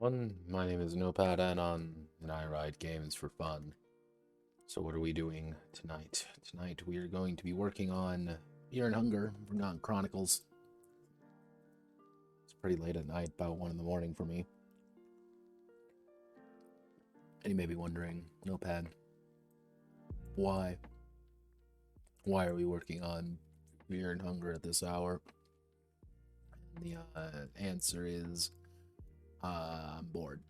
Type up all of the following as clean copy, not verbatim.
My name is Notepad and I ride games for fun. So what are we doing tonight? Tonight we are going to be working on Fear and Hunger, not Chronicles. It's pretty late at night, about 1 in the morning for me. And you may be wondering, Notepad, why? Why are we working on Fear and Hunger at this hour? And the answer is, I'm bored.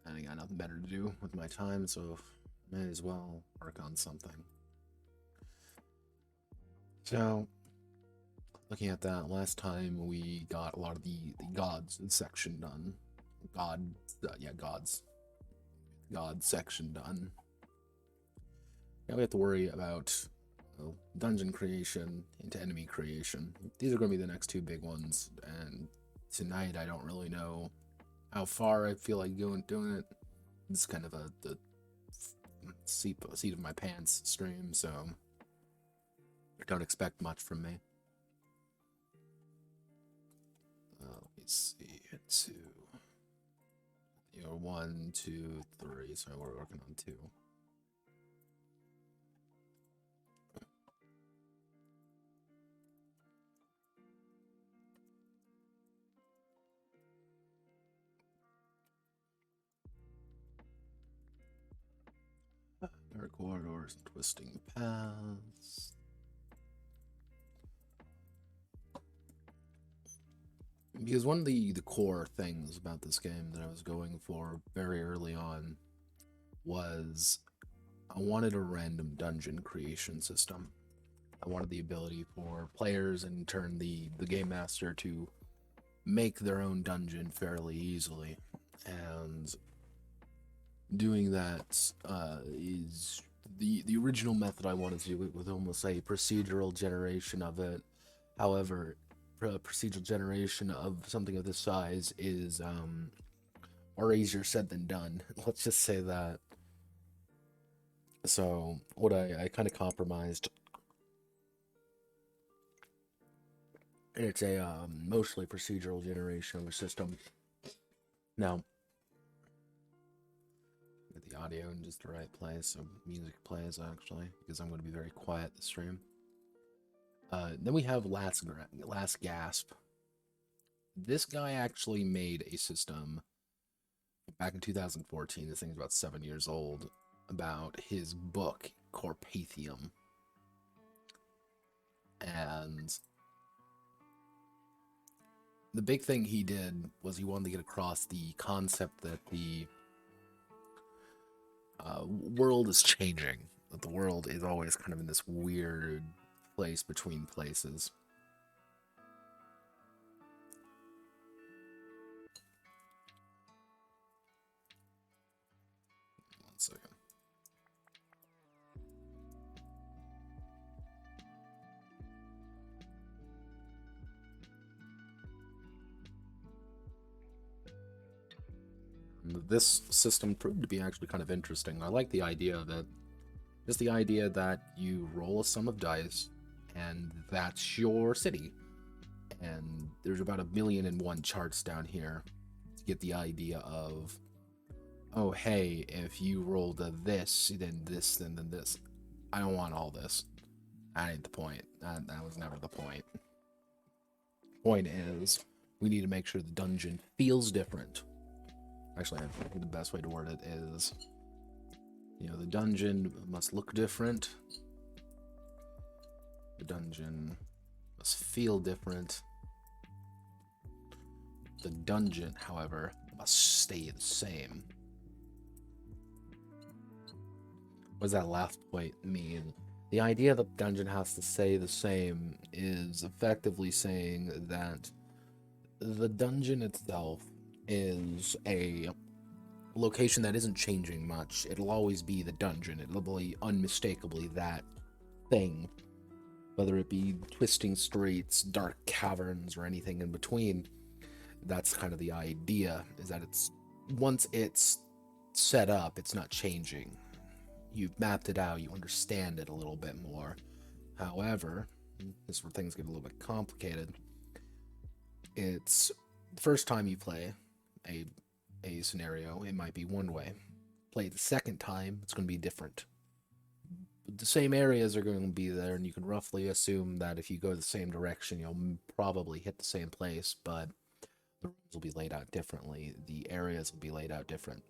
And I got nothing better to do with my time, so I may as well work on something. So, looking at that, last time we got a lot of the gods section done. Gods. God section done. Now we have to worry about dungeon creation into enemy creation. These are going to be the next two big ones, and tonight I don't really know how far I feel like doing it. It's kind of the seat of my pants stream, so don't expect much from me. Let me see. 1, 2, 3. So we're working on 2. Dark corridors and twisting paths. Because one of the core things about this game that I was going for very early on was I wanted a random dungeon creation system. I wanted the ability for players and in turn the game master to make their own dungeon fairly easily. And doing that is the original method I wanted to do it with almost a procedural generation of it. However, procedural generation of something of this size is more easier said than done. Let's just say that. So what I kind of compromised. It's a mostly procedural generation of a system. Now, get the audio in just the right place so music plays actually, because I'm going to be very quiet this stream. Then we have Last Gasp. This guy actually made a system back in 2014. This thing's about 7 years old. About his book Carpathium, and the big thing he did was he wanted to get across the concept that the world is changing. That the world is always kind of in this weird place between places. One second. This system proved to be actually kind of interesting. I like the idea of it. Just the idea that you roll a sum of dice, and that's your city. And there's about 1,000,001 charts down here to get the idea of, oh, hey, if you rolled a this, then this, then this. I don't want all this. That ain't the point. That was never the point. Point is, we need to make sure the dungeon feels different. Actually, I think the best way to word it is, the dungeon must look different. The dungeon must feel different. The dungeon, however, must stay the same. What does that last point mean? The idea that the dungeon has to stay the same is effectively saying that the dungeon itself is a location that isn't changing much. It'll always be the dungeon. It'll be unmistakably that thing. Whether it be twisting streets, dark caverns, or anything in between. That's kind of the idea, is that once it's set up, it's not changing. You've mapped it out, you understand it a little bit more. However, this is where things get a little bit complicated. It's the first time you play a a scenario, it might be one way. Play it the second time, it's going to be different. The same areas are going to be there, and you can roughly assume that if you go the same direction, you'll probably hit the same place, but the rooms will be laid out differently. The areas will be laid out different.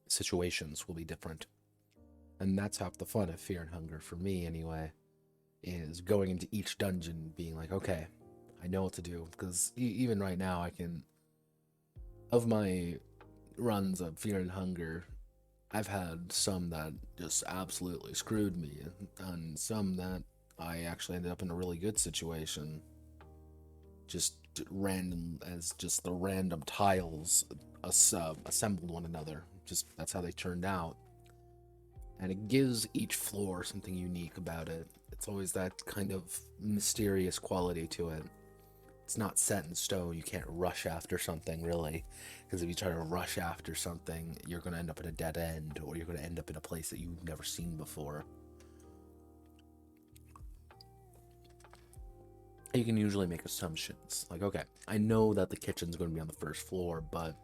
Situations will be different. And that's half the fun of Fear and Hunger, for me anyway, is going into each dungeon being like, okay, I know what to do. Because even right now, I can... Of my runs of Fear and Hunger, I've had some that just absolutely screwed me, and some that I actually ended up in a really good situation. Just random, as just the random tiles assembled one another. Just that's how they turned out. And it gives each floor something unique about it. It's always that kind of mysterious quality to it. It's not set in stone. You can't rush after something, really. Because if you try to rush after something, you're going to end up at a dead end, or you're going to end up in a place that you've never seen before. You can usually make assumptions. Like, okay, I know that the kitchen's going to be on the first floor, but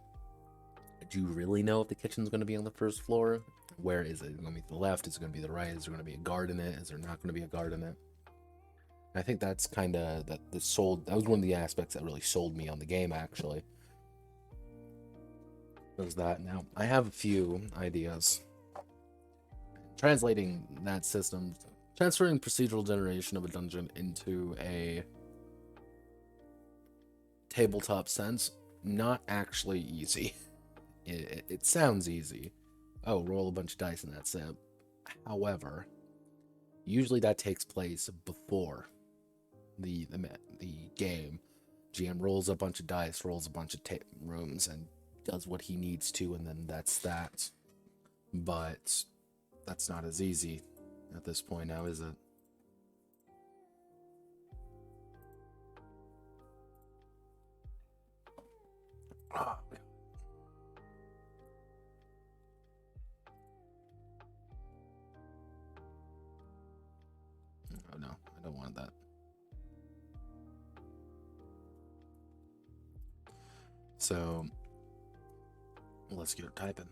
do you really know if the kitchen's going to be on the first floor? Where is it? Is it going to be to the left? Is it going to be the right? Is there going to be a guard in it? Is there not going to be a guard in it? I think that's kind of that was one of the aspects that really sold me on the game, actually. Was that. Now I have a few ideas. Translating that system, transferring procedural generation of a dungeon into a tabletop sense, not actually easy. It sounds easy. Oh, roll a bunch of dice and that's it. However, usually that takes place before the game. GM rolls a bunch of dice, rolls a bunch of rooms, and does what he needs to, and then that's that. But that's not as easy at this point now, is it? Oh, no, I don't want that. So let's get typing.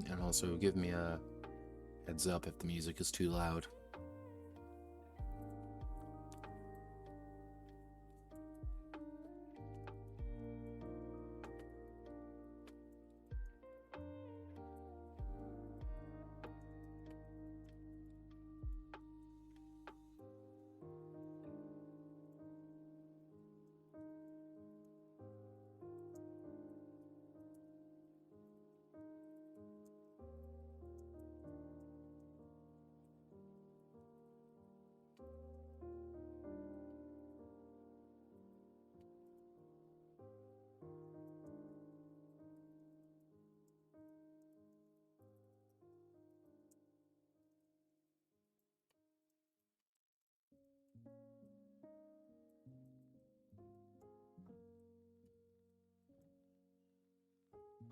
And also give me a heads up if the music is too loud.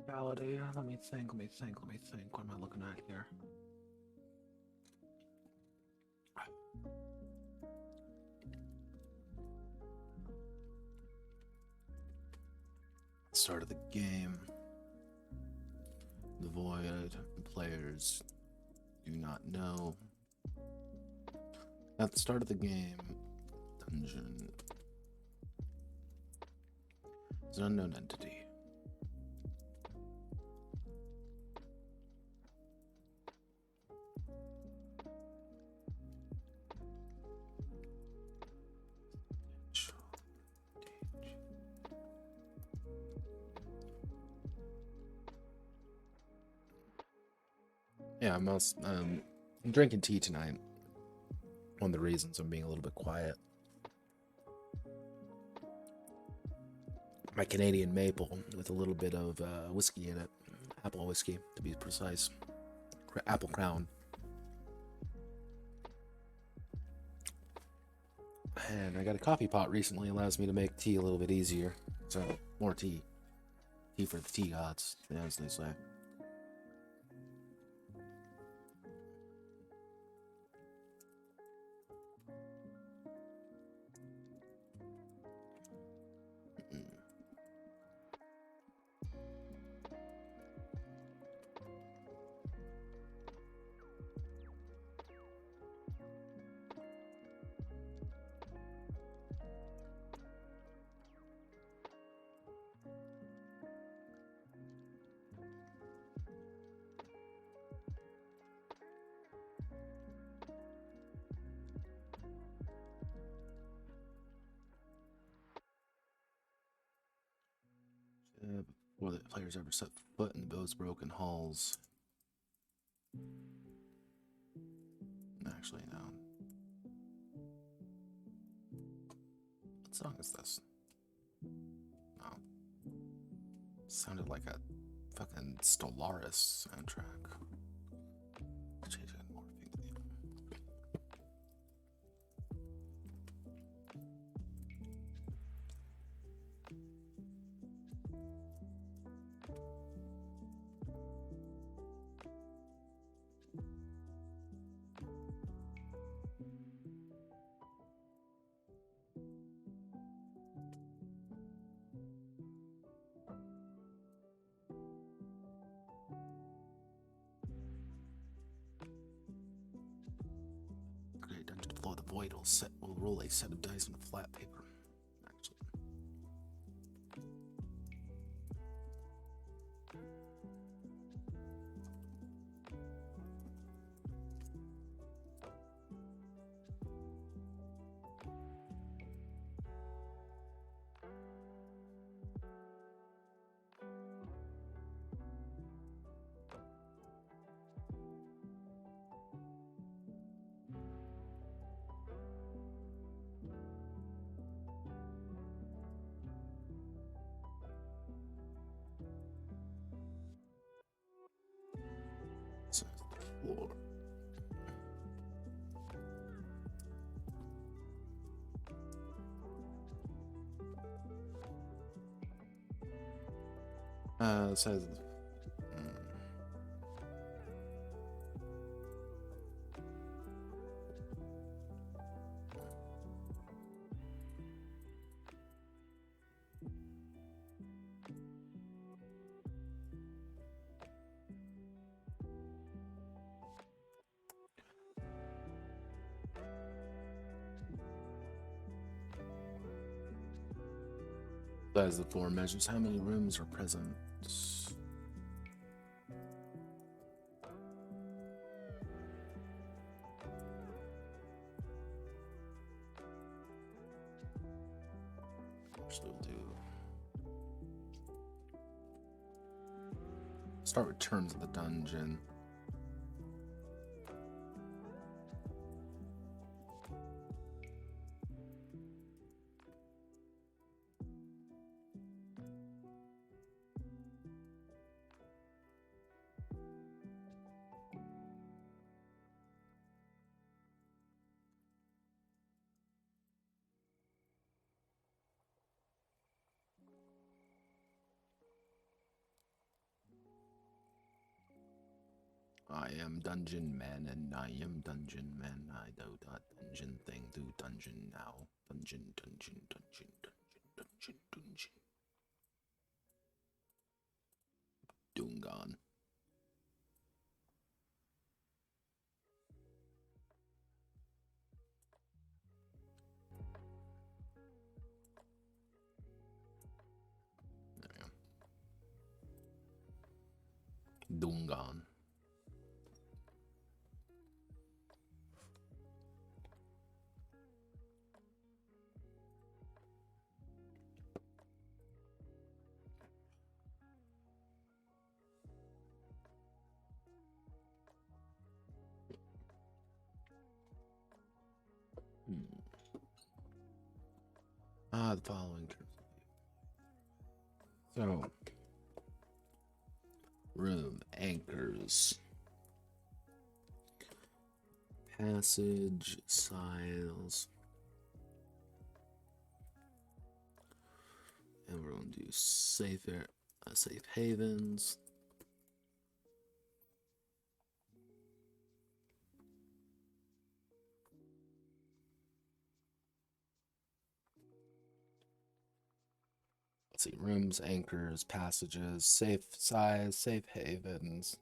Validate. Let me think. What am I looking at here? Start of the game. The void. Players do not know. At the start of the game, dungeon is an unknown entity. Yeah, I'm drinking tea tonight. One of the reasons I'm being a little bit quiet. My Canadian maple with a little bit of whiskey in it. Apple whiskey, to be precise. Apple Crown. And I got a coffee pot recently. Allows me to make tea a little bit easier. So, more tea. Tea for the tea gods, as they say. Before the players ever set foot in those broken halls. Actually, no. What song is this? No. Sounded like a fucking Stellaris soundtrack. Change it more things. Great dungeon to flow the void will roll a set of dice on a flat paper. Actually. So, floor. It says. As the floor measures how many rooms are present. Actually, we'll do. Start with terms of the dungeon. I am Dungeon Man, and I am Dungeon Man. I do that dungeon thing, do dungeon now. Dungeon, dungeon, dungeon, dungeon, dungeon, dungeon. Dungan. There we go. Dungan. The following terms. So, room, anchors, passage, siles, and we're going do safe havens. Let's see, rooms, anchors, passages, safe size, safe havens.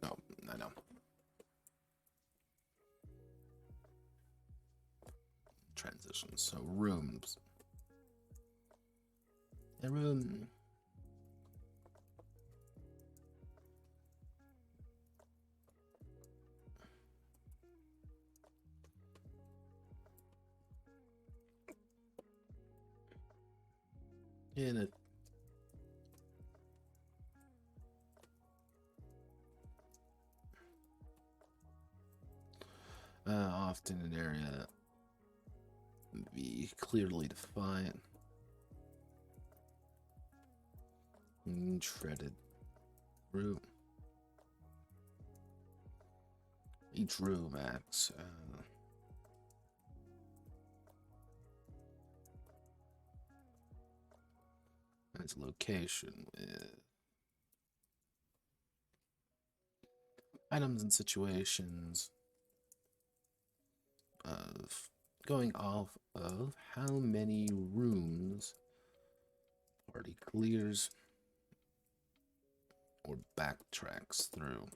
Oh, I know. Transitions. So rooms. A room. In a often an area be clearly defined. Treaded room. Each room acts its location with items and situations of going off of how many rooms party clears or backtracks through.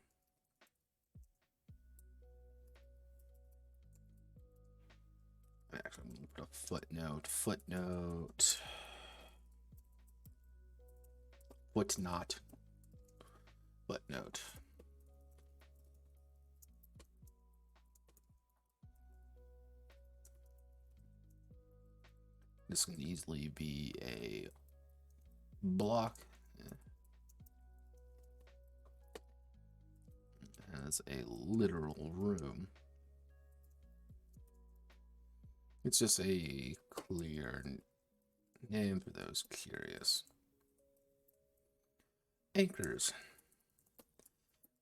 Actually, I'm going to put a footnote. Footnote. This can easily be a block as a literal room. It's just a clear name for those curious. Anchors.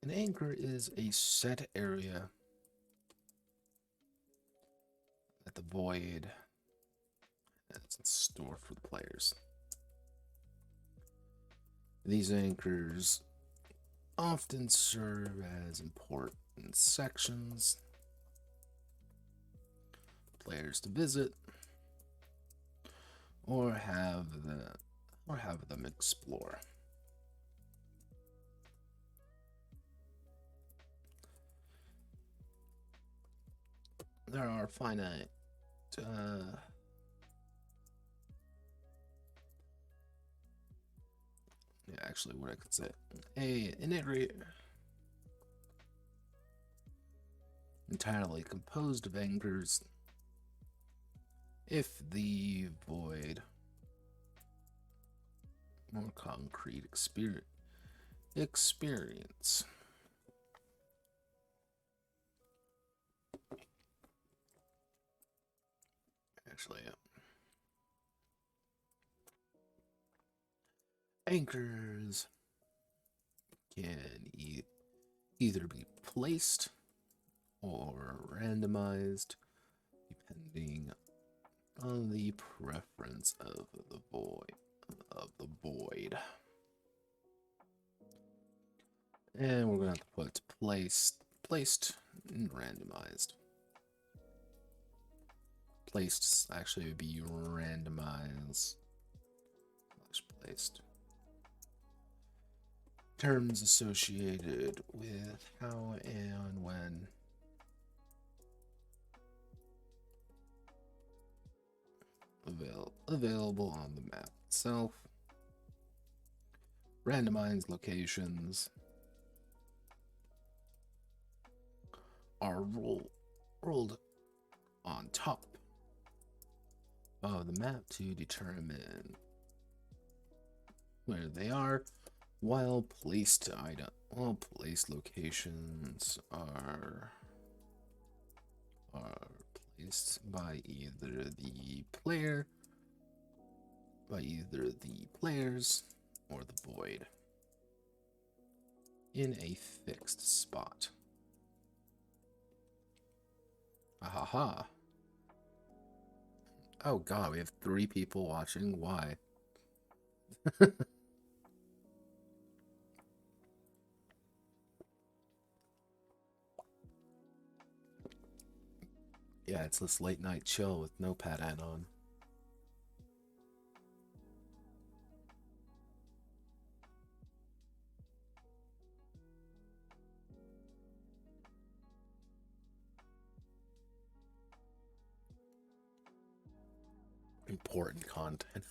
An anchor is a set area that the void has in store for the players. These anchors often serve as important sections for players to visit or have them explore. There are finite actually what I could say. An area entirely composed of anchors if the void more concrete experience. Actually, anchors can either be placed or randomized depending on the preference of the void. And we're gonna have to put placed and randomized. Placed actually would be randomized / placed. Terms associated with how and when available on the map itself. Randomized locations are rolled on top of the map to determine where they are, while placed locations are placed by either the players or the void in a fixed spot. Ahaha. Oh god, we have 3 people watching. Why? Yeah, it's this late night chill with Notepad ad on. Important content.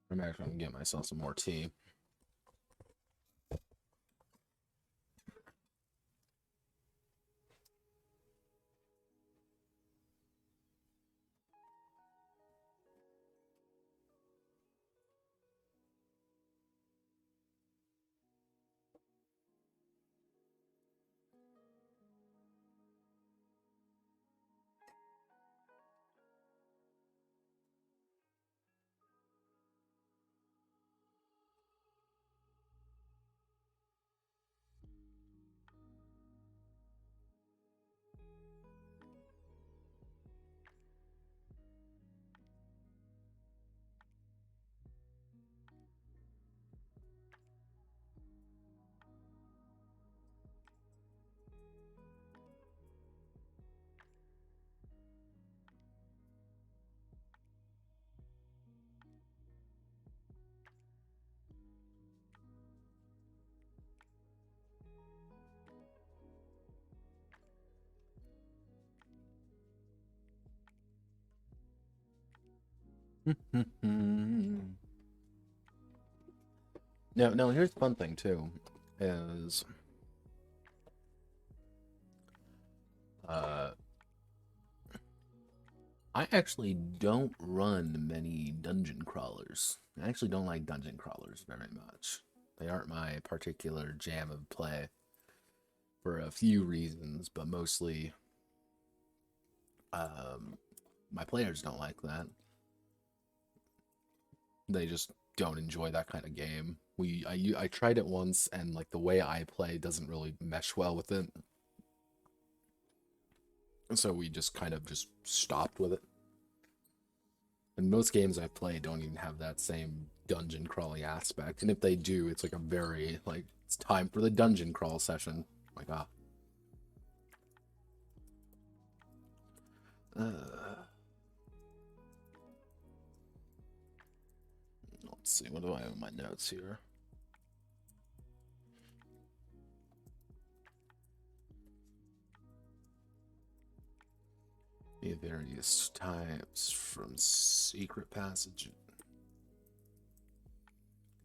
I'm actually gonna get myself some more tea. No, here's the fun thing too, is uh I actually don't run many dungeon crawlers. I actually don't like dungeon crawlers very much. They aren't my particular jam of play for a few reasons, but mostly my players don't like that. They just don't enjoy that kind of game. I tried it once, and like the way I play doesn't really mesh well with it, so we just kind of just stopped with it. And most games I've played don't even have that same dungeon crawling aspect, and if they do, it's like a very like it's time for the dungeon crawl session. Like let's see, what do I have in my notes here? The various types from secret passage,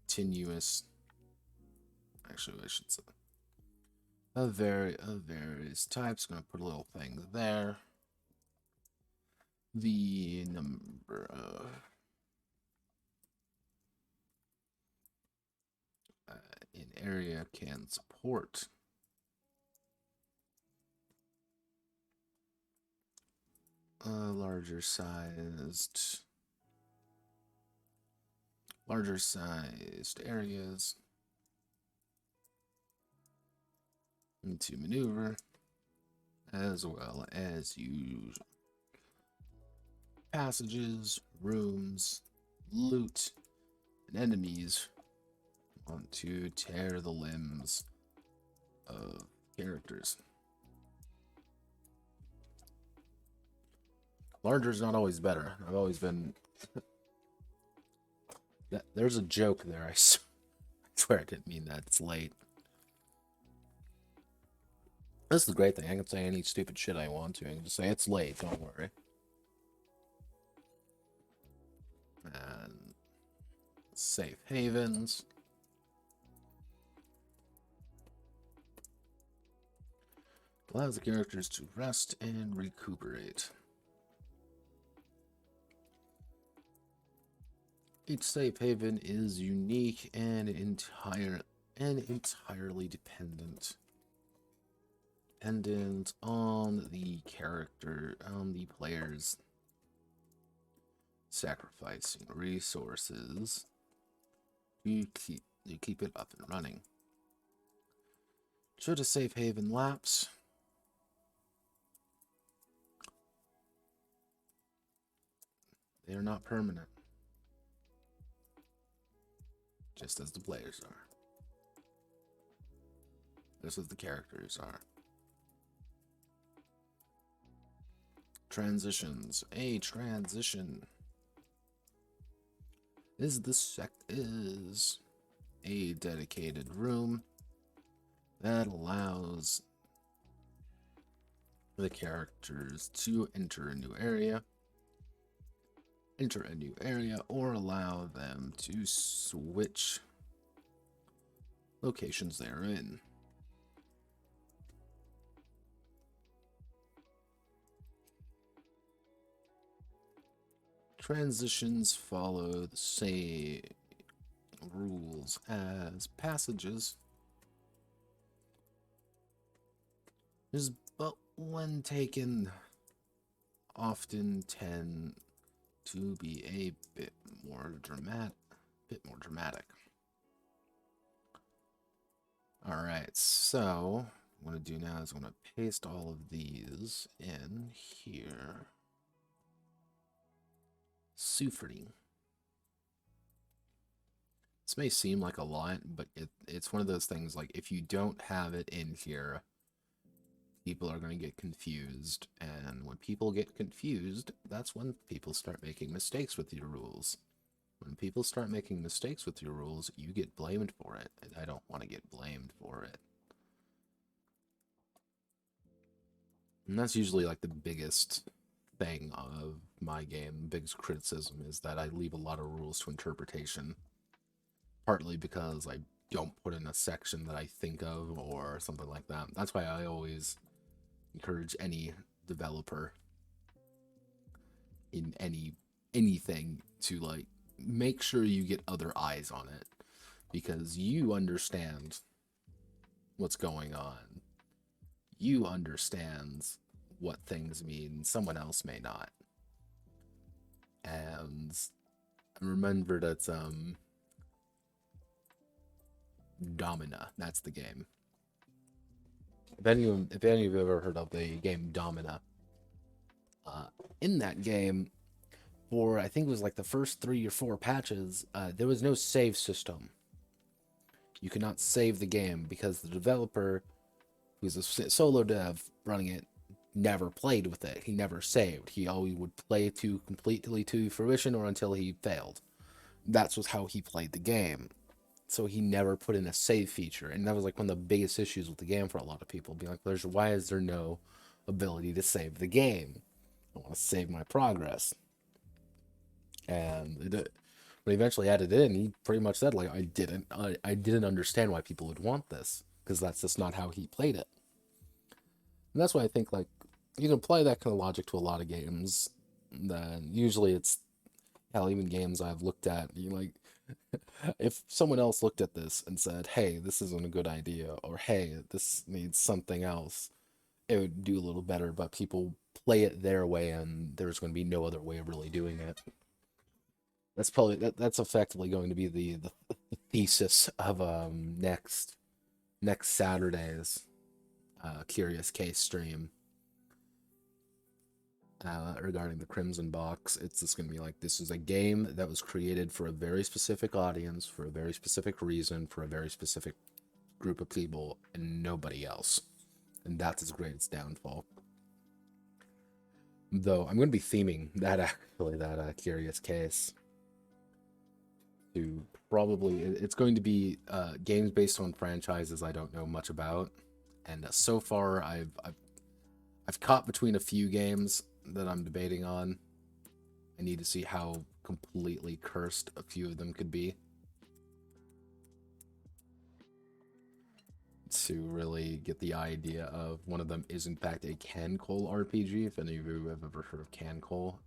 continuous. Actually, I should say of various types. Gonna put a little thing there. The number of an area can support. Larger sized areas to maneuver, as well as use passages, rooms, loot, and enemies want to tear the limbs of characters. Larger is not always better. I've always been. There's a joke there. I swear I didn't mean that. It's late. This is the great thing. I can say any stupid shit I want to. I can just say it's late. Don't worry. And safe havens. Allows the characters to rest and recuperate. Each safe haven is unique and entirely dependent on the player's sacrificing resources to keep it up and running. Should a safe haven lapse, they are not permanent, just as the players are, just as the characters are. Transitions. A transition is a dedicated room that allows the characters to enter a new area, or allow them to switch locations they're in. Transitions follow the same rules as passages, but when taken, often tend to be a bit more dramatic. All right, so what I'm going to do now is I'm going to paste all of these in here. Suffering. This may seem like a lot, but it's one of those things, like, if you don't have it in here, people are going to get confused, and when people get confused, that's when people start making mistakes with your rules. When people start making mistakes with your rules, you get blamed for it, and I don't want to get blamed for it. And that's usually like the biggest thing of my game, biggest criticism, is that I leave a lot of rules to interpretation. Partly because I don't put in a section that I think of or something like that. That's why I always encourage any developer in anything to, like, make sure you get other eyes on it, because you understand what's going on. You understand what things mean, someone else may not. And remember that Domina, that's the game. If any of you have ever heard of the game Domina, in that game, for I think it was like the first 3 or 4 patches, there was no save system. You could not save the game because the developer, who's a solo dev running it, never played with it. He never saved. He always would play to completely to fruition or until he failed. That's was how he played the game. So he never put in a save feature, and that was like one of the biggest issues with the game for a lot of people. Being like, why is there no ability to save the game? I want to save my progress. And when he eventually added it in, he pretty much said, like, I didn't understand why people would want this, because that's just not how he played it. And that's why I think, like, you can apply that kind of logic to a lot of games. Then usually it's, hell, even games I've looked at, like, if someone else looked at this and said, hey, this isn't a good idea, or hey, this needs something else, it would do a little better, but people play it their way, and there's going to be no other way of really doing it. That's probably that's effectively going to be the thesis of next Saturday's Curious Case stream regarding the Crimson Box. It's just going to be like, this is a game that was created for a very specific audience, for a very specific reason, for a very specific group of people, and nobody else. And that's its greatest downfall. Though I'm going to be theming that Curious Case to probably, it's going to be games based on franchises I don't know much about, and so far I've caught between a few games that I'm debating on. I need to see how completely cursed a few of them could be to really get the idea of. One of them is in fact a Cancol RPG. If any of you have ever heard of Cancol,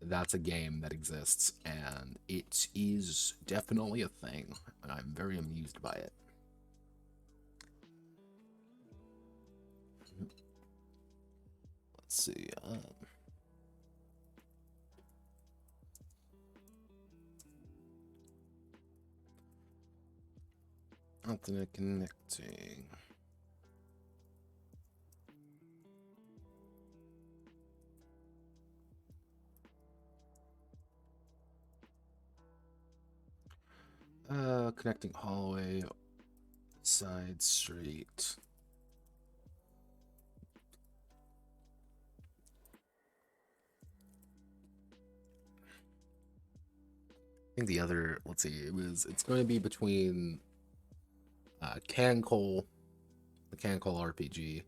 that's a game that exists, and it is definitely a thing, and I'm very amused by it. Let's see. Internet connecting. Connecting hallway, side street. I think the other, let's see, it's going to be between Cancol, the Cancol RPG,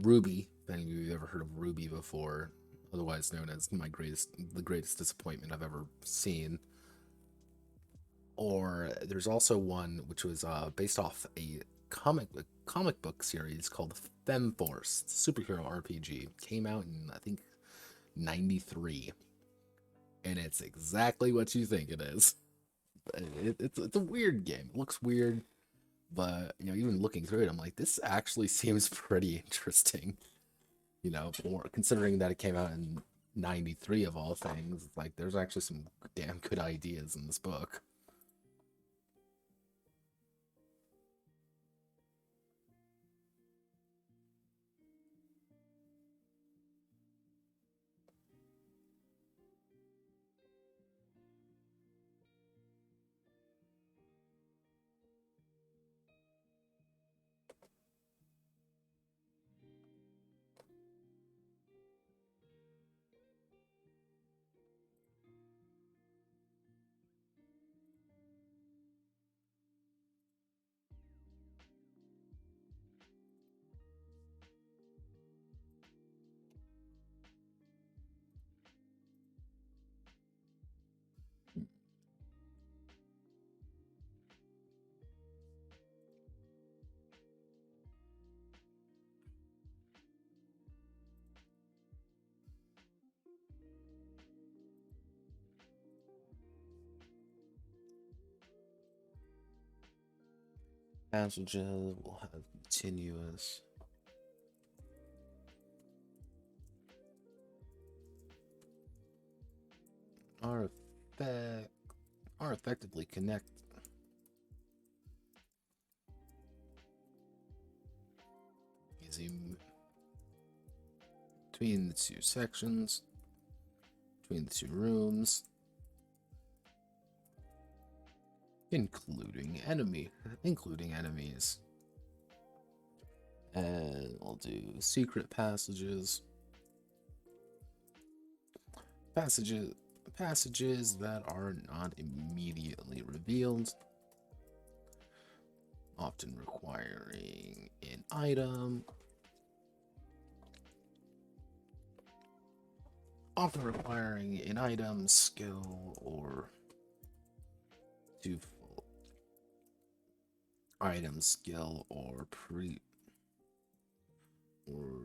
Ruby, if any of you have ever heard of Ruby before, otherwise known as the greatest disappointment I've ever seen. Or there's also one which was based off a comic book series called FemForce, superhero RPG. Came out in, I think, 93, and it's exactly what you think it is. It's a weird game. It looks weird, but even looking through it, I'm like, this actually seems pretty interesting. For considering that it came out in 93 of all things, it's like there's actually some damn good ideas in this book. Passages will have continuous. Are effectively connect. Easy between the two sections, between the two rooms, including enemies. And we'll do secret passages. Passages that are not immediately revealed, often requiring an item. Skill, or twofold item, skill, or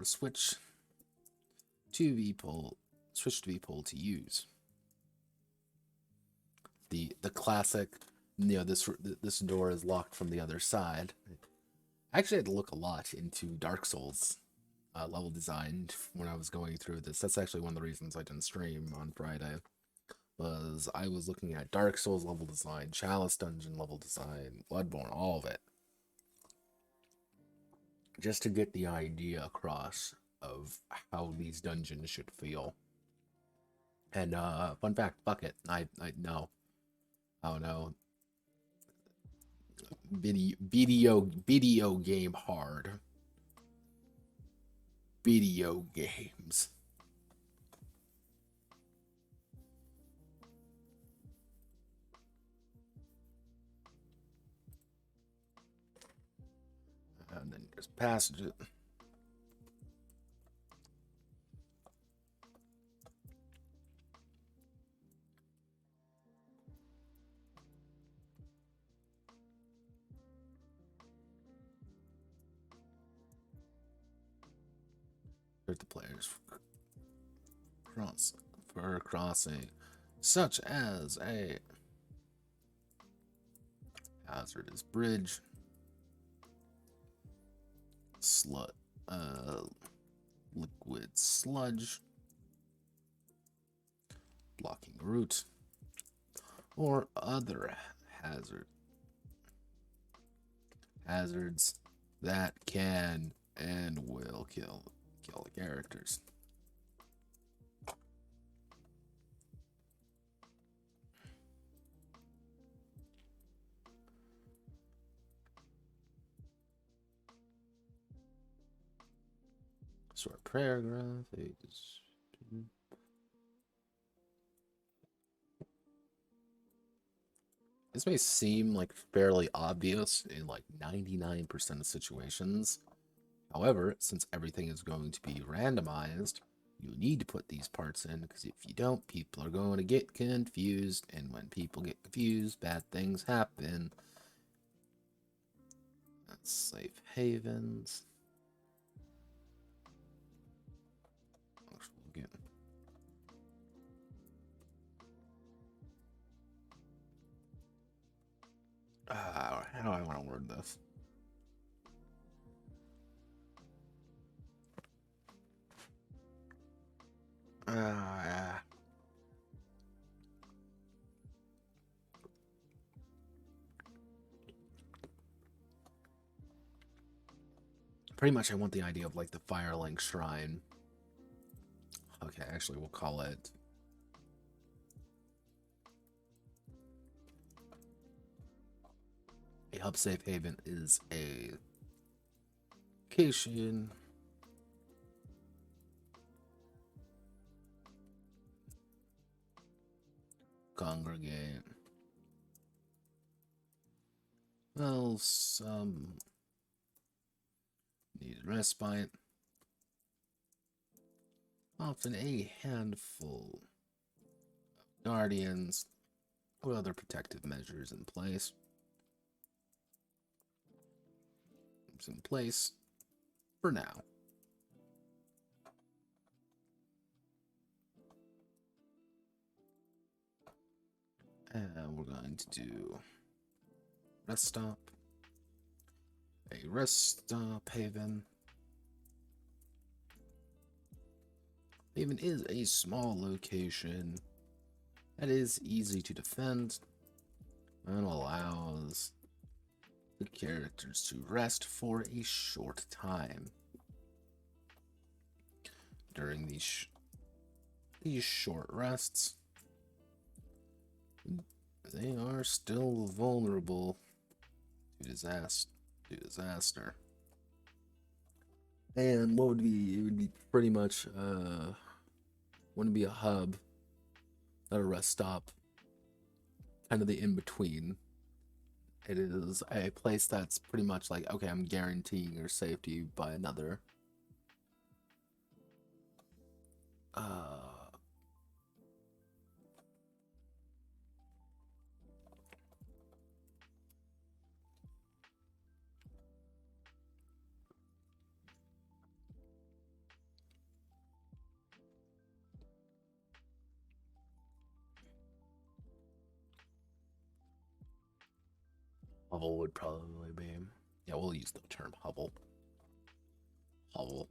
switch to V-pull to use. The classic, this door is locked from the other side. I actually had to look a lot into Dark Souls level design when I was going through this. That's actually one of the reasons I didn't stream on Friday. Was I was looking at Dark Souls level design, Chalice Dungeon level design, Bloodborne, all of it, just to get the idea across of how these dungeons should feel. And fun fact, fuck it, I know, I don't know, video game hard, video games. And then there's passages. There's the players. per crossing, such as a hazardous bridge, liquid sludge, blocking route, or other hazards that can and will kill the characters. Short paragraph. This may seem like fairly obvious in like 99% of situations. However, since everything is going to be randomized, you need to put these parts in, because if you don't, people are going to get confused, and when people get confused, bad things happen. That's safe havens. How do I want to word this? Pretty much I want the idea of like the Firelink Shrine. Okay, actually we'll call it a hub safe haven is a location congregate. Well, some needed respite. Often a handful of guardians with other protective measures in place. It's in place for now. And we're going to do rest stop. A rest stop haven. Haven is a small location that is easy to defend and allows the characters to rest for a short time. During these short rests, they are still vulnerable to disaster. And what would be, it would be pretty much, wouldn't be a hub, not a rest stop, kind of the in-between. It is a place that's pretty much like, okay, I'm guaranteeing your safety by another. Hovel would probably be. Yeah, we'll use the term hovel. Hovel.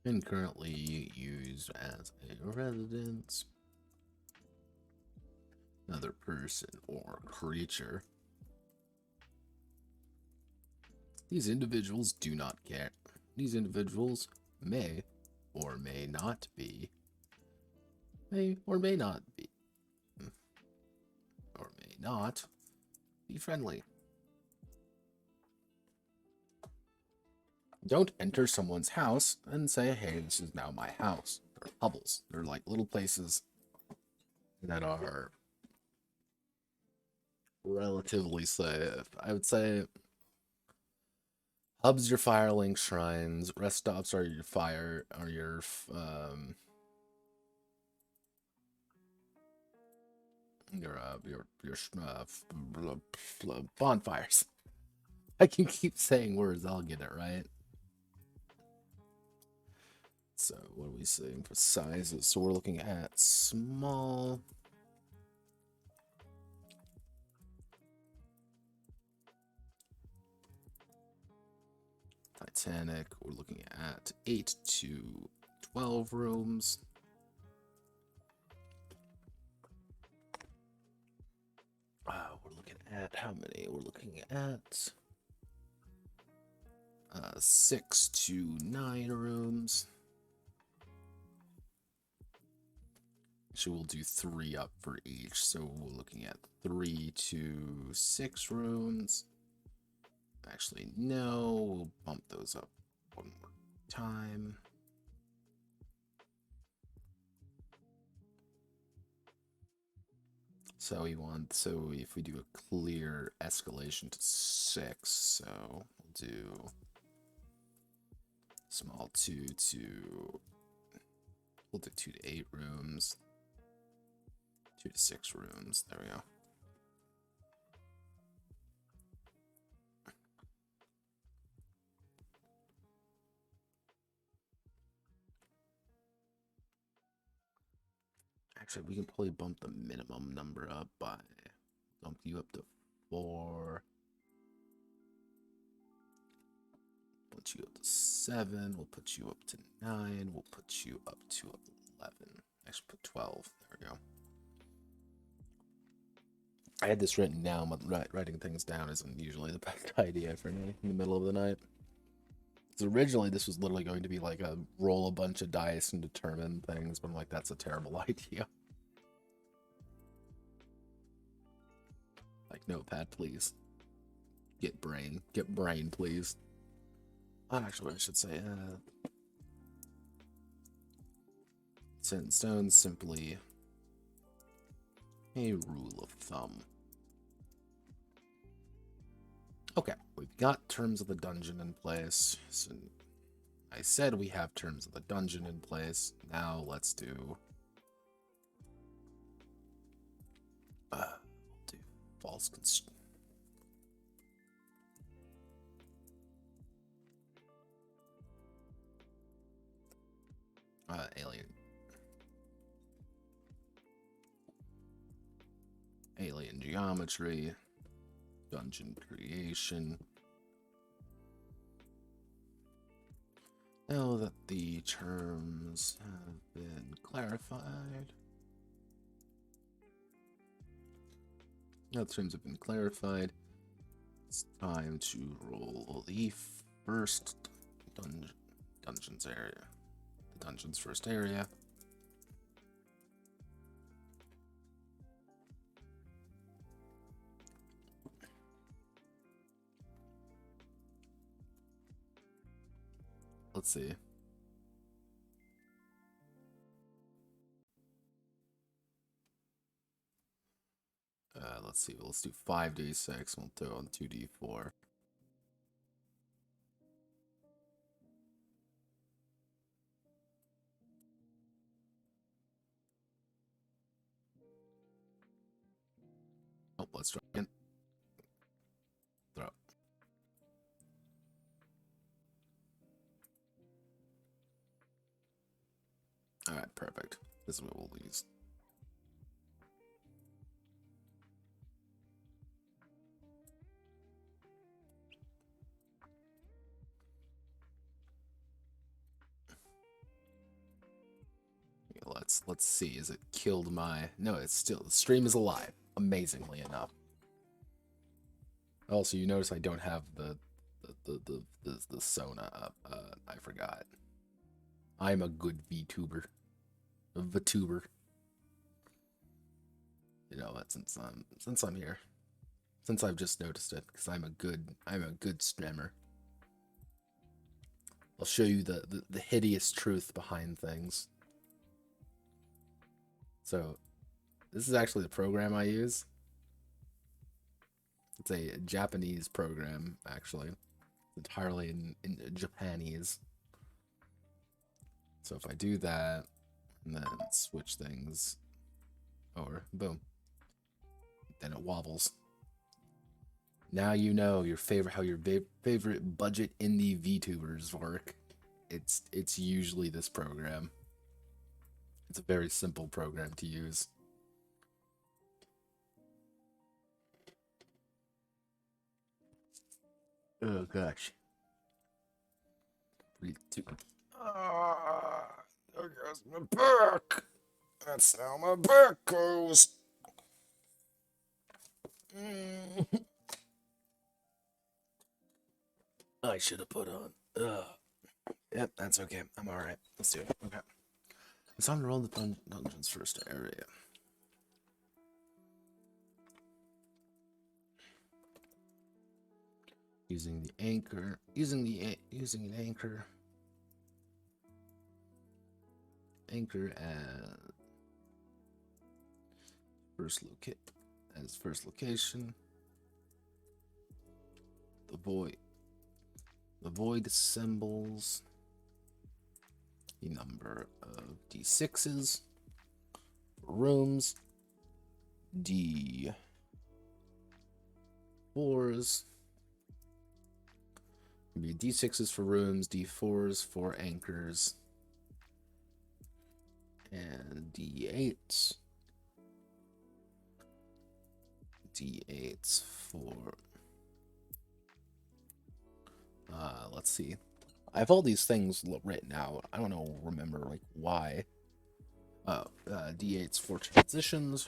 And currently used as a residence. Another person or creature. These individuals do not care. These individuals may or may not be. May or may not be. Or may not be friendly. Don't enter someone's house and say, hey, this is now my house. They're hovels. They're like little places that are relatively safe. I would say Hubs, your firelink shrines. Rest stops are your bonfires. I can keep saying words, I'll get it right. So what are we saying for sizes? So we're looking at small. Titanic, we're looking at 8 to 12 rooms. We're looking at how many? We're looking at 6 to 9 rooms. So we'll do 3 up for each. So we're looking at 3 to 6 rooms. Actually, no, we'll bump those up one more time. So if we do a clear escalation to 6, so we'll do small 2 to, we'll do 2 to 8 rooms, 2 to 6 rooms, there we go. Actually, we can probably bump the minimum number up by, bump you up to 4. Put you up to 7. We'll put you up to 9. We'll put you up to 11. Actually, put 12. There we go. I had this written down, but writing things down isn't usually the best idea for me in the middle of the night. Because originally this was literally going to be like a roll a bunch of dice and determine things, but I'm like, that's a terrible idea. Like, notepad, please. Get brain, please. Actually, I should say, set in stone, simply a rule of thumb. Okay, we've got terms of the dungeon in place. So I said we have terms of the dungeon in place. Now let's do false alien geometry, dungeon creation. Now that the terms have been clarified. It's time to roll the first dungeons area. The dungeon's first area. Let's see. Let's see. Let's do 5d6. We'll do on 2d4. Oh, let's try again. Throw. Alright, perfect. This is what we'll use. Let's see. Is it killed my? No, it's still, the stream is alive. Amazingly enough. Also, you notice I don't have the Sona up. I forgot. I'm a good VTuber. A VTuber. You know what? Since I'm here, since I've just noticed it, because I'm a good streamer. I'll show you the hideous truth behind things. So, this is actually the program I use. It's a Japanese program, actually. entirely in Japanese. So if I do that, and then switch things over, boom, then it wobbles. Now you know how your favorite budget indie VTubers work. It's usually this program. It's a very simple program to use. Oh gosh. There goes my back. That's how my back goes. I should have put on. Yep, that's okay. I'm alright. Let's do it. Okay. It's time to roll the dungeon's first area. Using the anchor. Using an anchor. Anchor as first location. The void assembles the number of D6s, rooms, D4s. Be D6s for rooms, D4s for anchors, and D8s. D8s for let's see. I have all these things written out. I don't know, remember like why. D8s for transitions.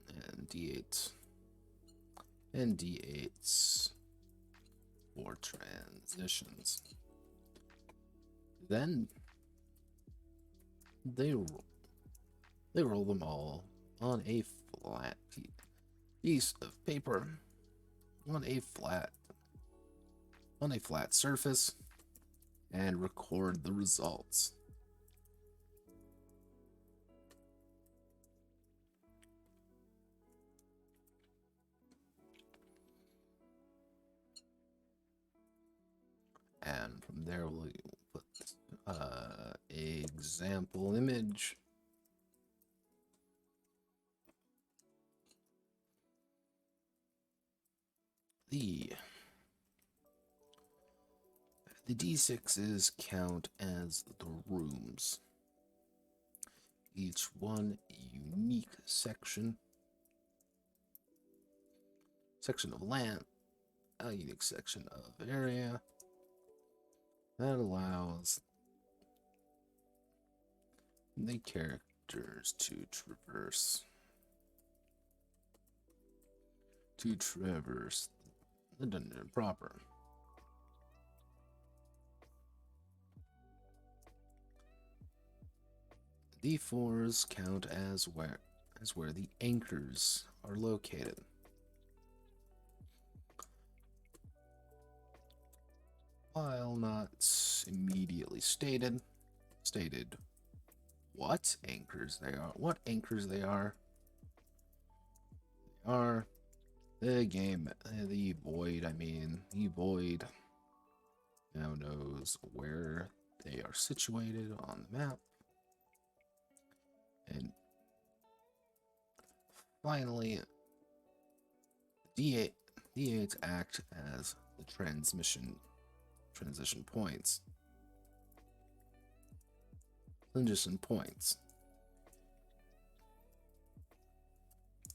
And D8s. And D8s for transitions. Then they roll them all on a flat piece of paper, on a flat surface, and record the results. And from there we'll put example image. The D6s count as the rooms. Each one a unique section of land, a unique section of area that allows the characters to traverse the dungeon proper. D4s count as where the anchors are located. While not immediately stated what anchors they are. They are the game, the void now knows where they are situated on the map. And finally, D8s act as the transition points.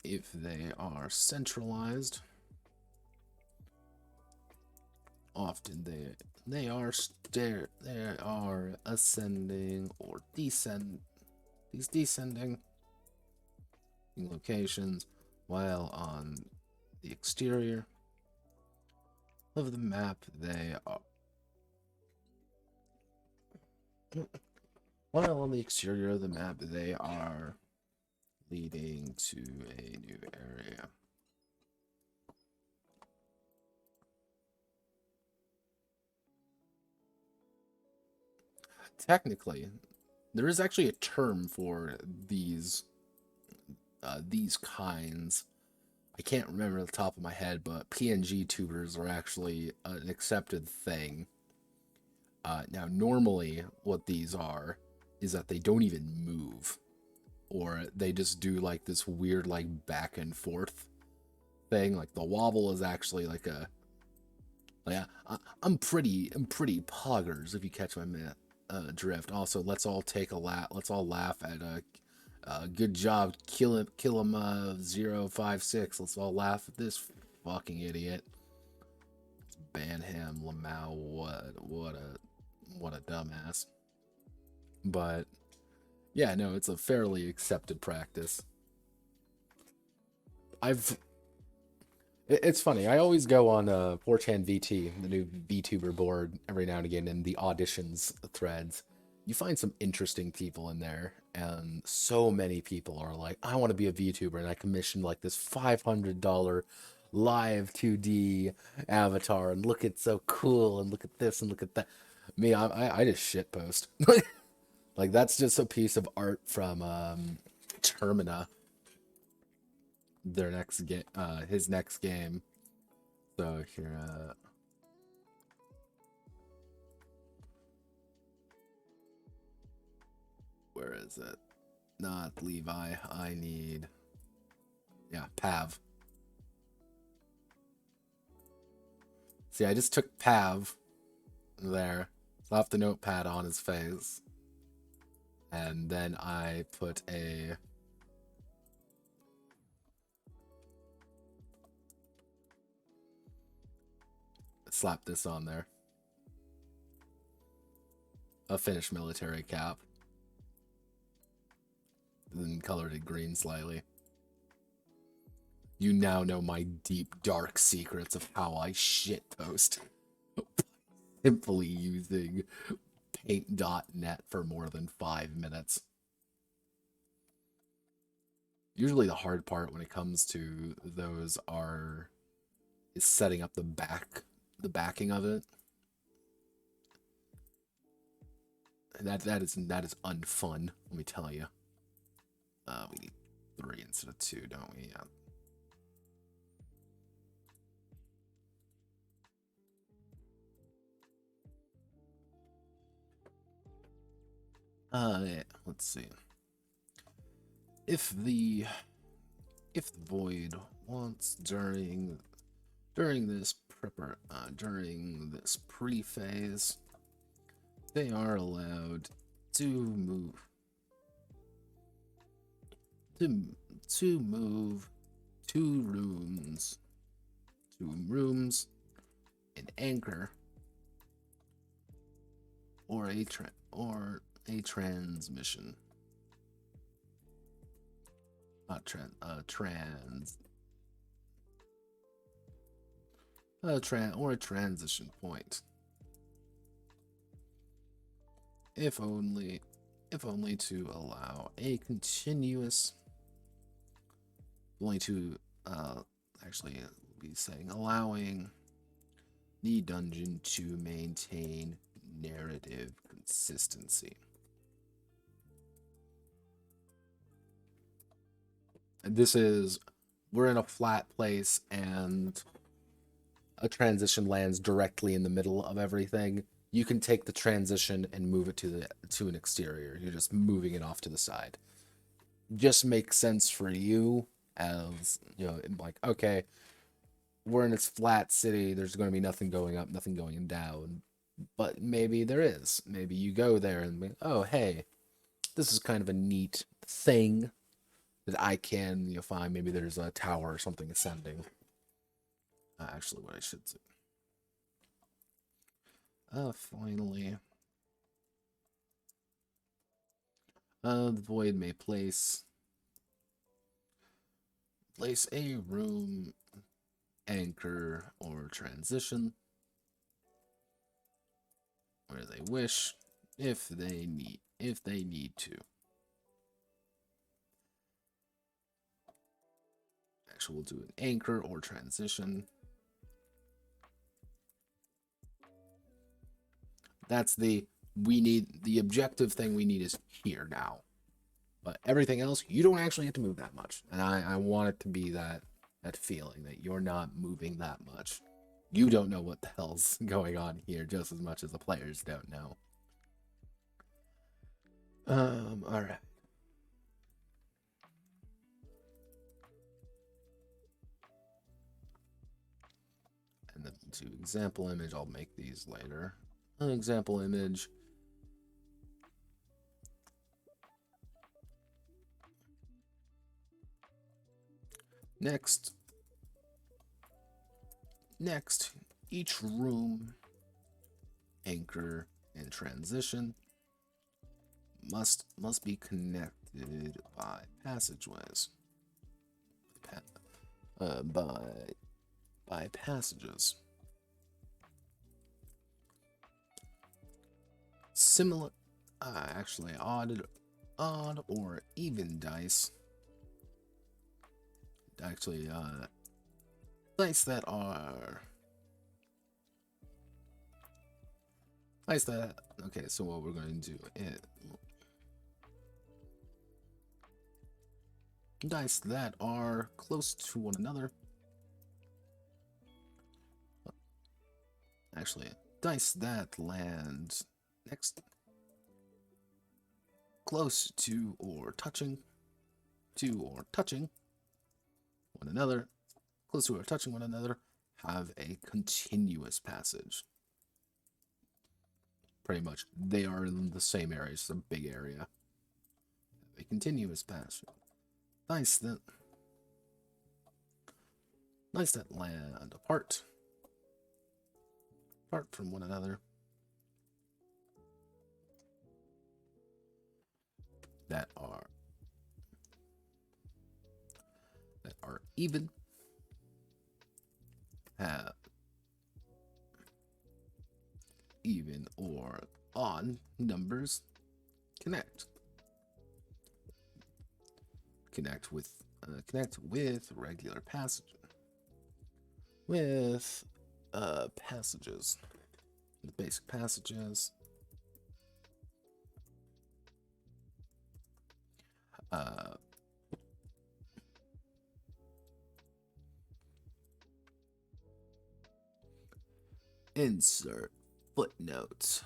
If they are centralized, often they are ascending or descending locations, while on the exterior of the map they are leading to a new area. Technically, there is actually a term for these kinds. I can't remember the top of my head, but PNG tubers are actually an accepted thing. Now, normally, what these are is that they don't even move, or they just do like this weird like back and forth thing. Like the wobble is actually like a like I'm pretty poggers if you catch my drift. Also, let's all take a laugh. Let's all laugh at good job, kill him 056. Let's all laugh at this fucking idiot. Banham Lamau, what a dumbass. But yeah, no, it's a fairly accepted practice. It's funny. I always go on 4chan VT, the new VTuber board, every now and again in the auditions threads. You find some interesting people in there, and so many people are like, I want to be a VTuber, and I commissioned like this $500 live 2D avatar, and look, it's so cool, and look at this, and look at that. Me, I just shitpost. Like, that's just a piece of art from Termina, their next game, his next game. So here, where is it? Not Levi. I need, yeah, Pav. See, I just took Pav there, slapped the notepad on his face, and then I put a slap this on there. A Finnish military cap. Then colored it green slightly. You now know my deep, dark secrets of how I shitpost. Simply using paint.net for more than 5 minutes. Usually the hard part when it comes to those is setting up the backing of it. That is unfun, let me tell you. We need 3 instead of 2, don't we? Yeah. Let's see. If the void wants during this pre-phase, they are allowed to move to move 2 rooms, an anchor, or a transmission. Not or a transition point. If only to allow a continuous, actually be saying allowing the dungeon to maintain narrative consistency. And this is, we're in a flat place and a transition lands directly in the middle of everything. You can take the transition and move it to an exterior. You're just moving it off to the side. Just makes sense for you, as you know, like, okay, we're in this flat city, there's going to be nothing going up, nothing going down. But maybe there is. Maybe you go there and be, oh, hey, this is kind of a neat thing that I can, find. Maybe there's a tower or something ascending. Actually, what I should do. Finally. The void may place a room, anchor, or transition where they wish, if they need to. Actually, we'll do an anchor or transition. That's the we need the objective thing we need is here now. But everything else, you don't actually have to move that much. And I want it to be that feeling that you're not moving that much. You don't know what the hell's going on here just as much as the players don't know. All right. And then to example image, I'll make these later. An example image. Next, each room, anchor, and transition must be connected by passageways. By passages. Similar, actually odd or even dice. Actually, dice that are okay. So what we're going to do is dice that are close to one another. Actually, dice that land next, close to or touching one another, close to or touching one another, have a continuous passage. Pretty much, they are in the same area. It's a big area. A continuous passage. Dice that land apart from one another. That are even, have even or odd numbers, connect with regular passage with passages, the basic passages. Insert footnotes.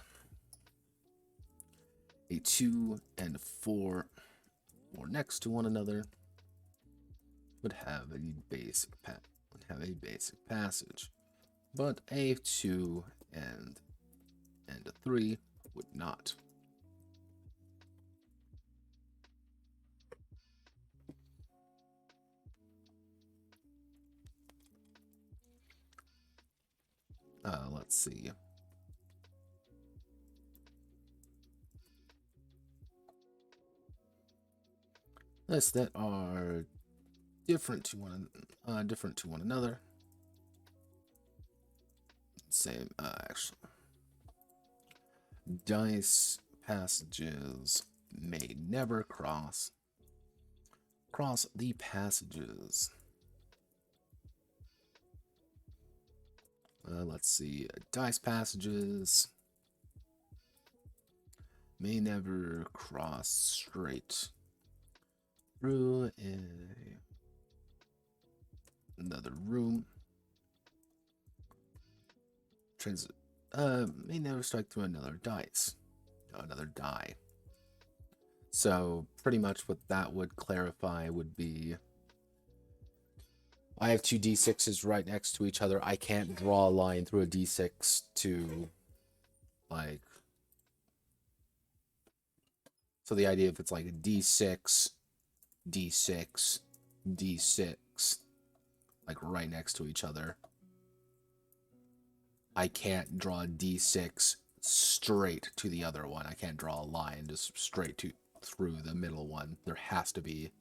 A 2 and 4 or next to one another would have a basic passage, but a 2 and a 3 would not. Let's see. Lists that are different to one another. Same, actually. Dice passages may never cross the passages. Let's see. Dice passages may never cross straight through another room. May never strike through another die. So pretty much what that would clarify would be, I have two d6s right next to each other. I can't draw a line through a d6 to, like, so the idea if it's like a d6, d6, d6, like right next to each other, I can't draw a d6 straight to the other one. I can't draw a line just straight through the middle one. There has to be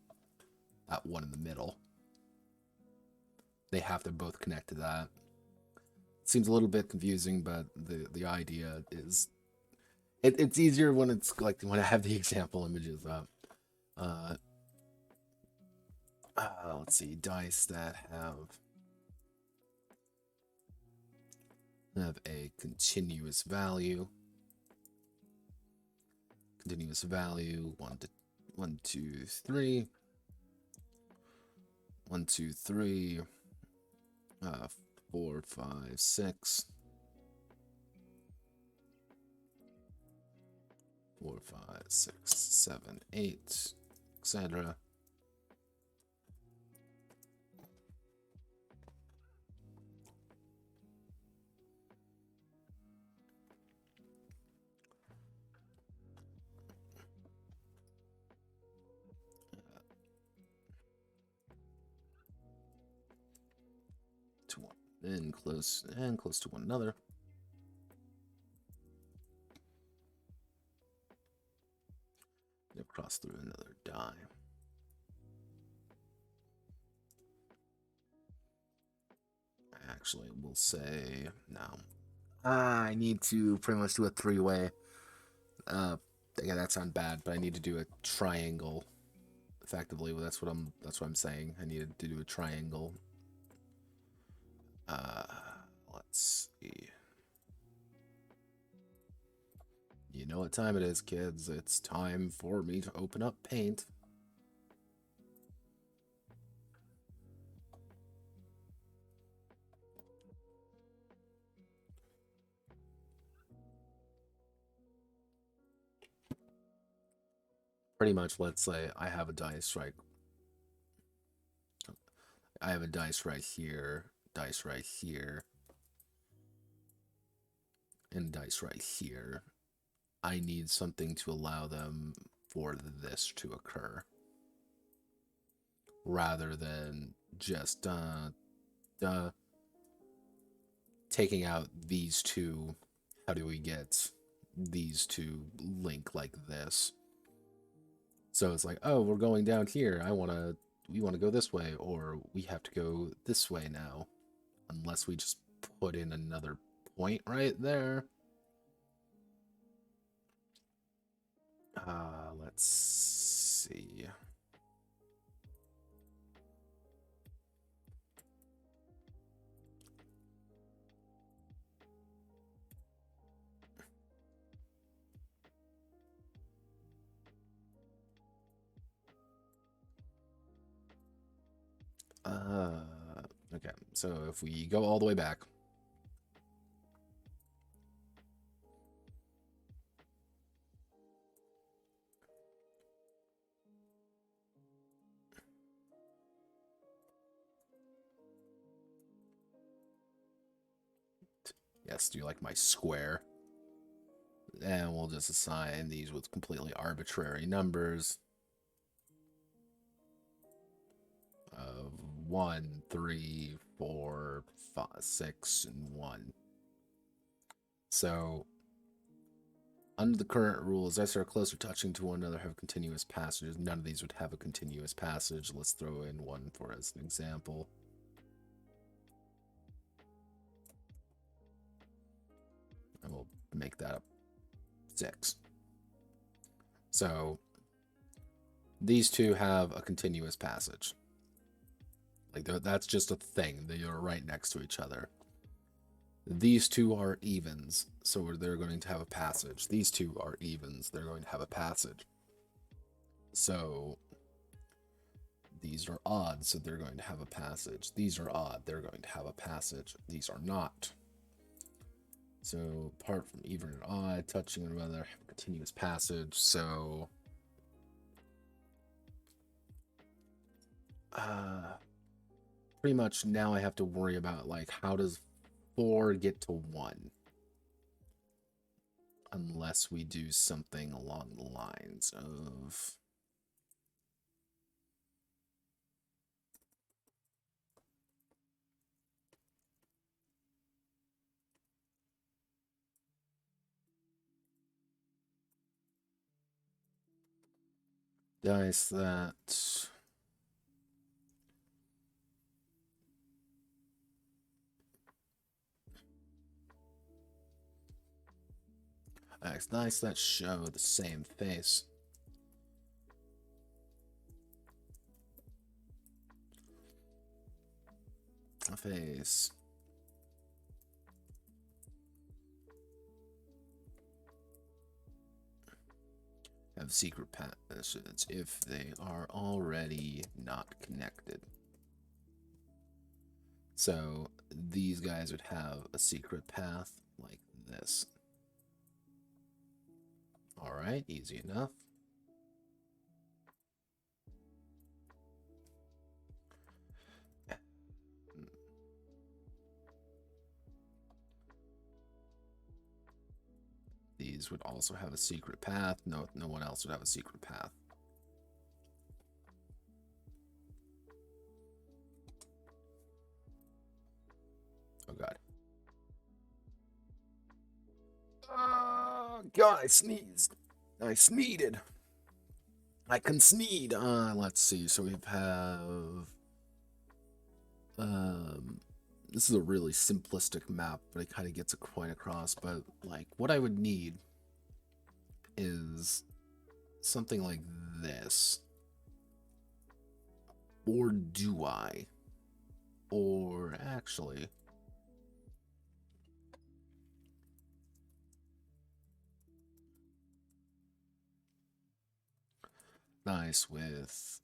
that one in the middle. They have to both connect to that. Seems a little bit confusing, but the idea is it's easier when it's like when I have the example images up. Let's see, dice that have a continuous value. continuous value, 1 2 3, 1 2 3, 4 5 6, 4 5 6 7 8, etc. To one, and close to one another. Cross through another die. Actually, we'll say no. I need to pretty much do a three-way. Yeah, that sounds bad, but I need to do a triangle. Effectively, that's what I'm saying. I needed to do a triangle. Let's see. You know what time it is, kids. It's time for me to open up Paint. Pretty much, let's say I have a dice right. I have a dice right here, dice right here, and dice right here. I need something to allow them for this to occur, rather than just taking out these two. How do we get these two link like this? So it's like, oh, we're going down here. We want to go this way, or we have to go this way now, unless we just put in another point right there. Let's see. Okay, so if we go all the way back. Yes, do you like my square? And we'll just assign these with completely arbitrary numbers of 1, 3, 4, 5, 6, and 1. So, under the current rules, as they're closer touching to one another, have continuous passages. None of these would have a continuous passage. Let's throw in one for as an example. And we'll make that a 6. So, these two have a continuous passage. Like, that's just a thing. They are right next to each other. These two are evens, so they're going to have a passage. These two are evens, they're going to have a passage. So these are odd, so they're going to have a passage. These are odd, they're going to have a passage. These are not. So apart from even and odd, touching and rather have a continuous passage. So pretty much now I have to worry about, like, how does 4 get to 1? Unless we do something along the lines of... dice that... dice that show the same face. A face. have secret passages if they are already not connected. So these guys would have a secret path like this. All right, easy enough. These would also have a secret path. No one else would have a secret path. Oh god. God, I sneezed. I sneezed. I can sneeze. Let's see. So we have this is a really simplistic map, but it kind of gets a point across. But like, what I would need is something like this. Or do I? Or actually, nice with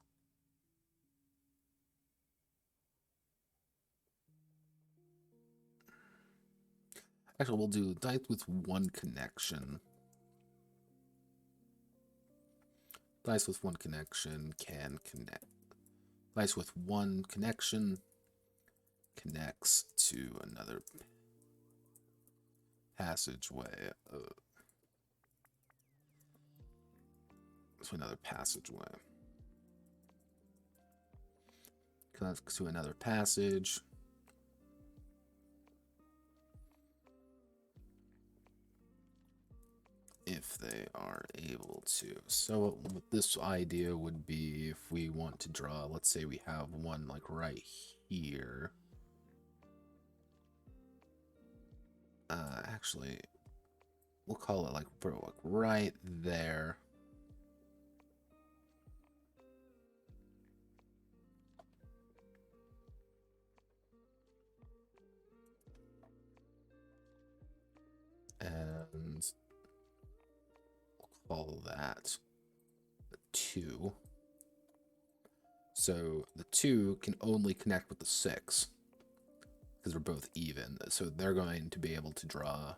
actually we'll do dice with one connection. Dice with one connection can connect. Dice with one connection connects to another passageway. To another passageway. Connects to another passage. If they are able to. So what this idea would be if we want to draw, let's say we have one like right here. Actually, we'll call it like right there. And we'll call that 2. So the 2 can only connect with the 6 because they're both even. So they're going to be able to draw